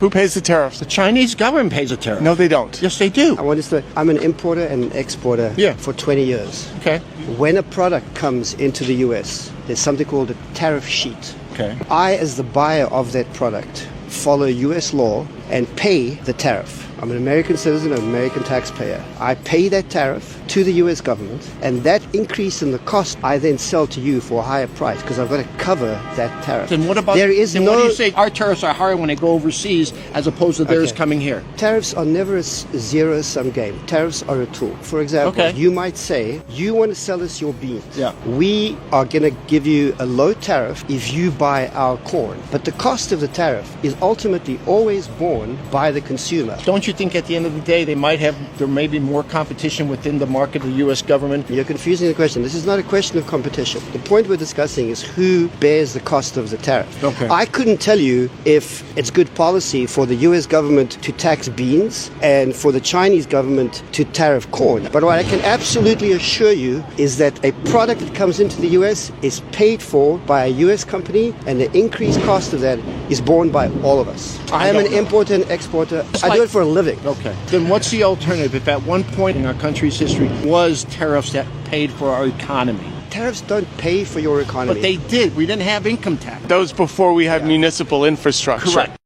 Who pays the tariffs? The Chinese government pays a tariff. No, they don't. Yes, they do. I want to say, I'm an importer and exporter for 20 years. Okay. When a product comes into the US, there's something called a tariff sheet. Okay. I, as the buyer of that product, follow US law and pay the tariff. I'm an American citizen, an American taxpayer. I pay that tariff to the US government, and that increase in the cost I then sell to you for a higher price because I've got to cover that tariff. Then what about, there is then no, what do you say our tariffs are higher when they go overseas as opposed to theirs coming here? Tariffs are never a zero-sum game. Tariffs are a tool. For example, you might say, you want to sell us your beans. Yeah. We are going to give you a low tariff if you buy our corn. But the cost of the tariff is ultimately always borne by the consumer. Don't you think at the end of the day there may be more competition within the market of the U.S. government? You're confusing the question. This is not a question of competition. The point we're discussing is who bears the cost of the tariff. Okay. I couldn't tell you if it's good policy for the U.S. government to tax beans and for the Chinese government to tariff corn. But what I can absolutely assure you is that a product that comes into the U.S. is paid for by a U.S. company, and the increased cost of that is borne by all of us. I am an importer and exporter. I do it for a living. Okay. Then what's the alternative if at one point in our country's history was tariffs that paid for our economy? Tariffs don't pay for your economy. But they did. We didn't have income tax. That was before we had municipal infrastructure. Correct.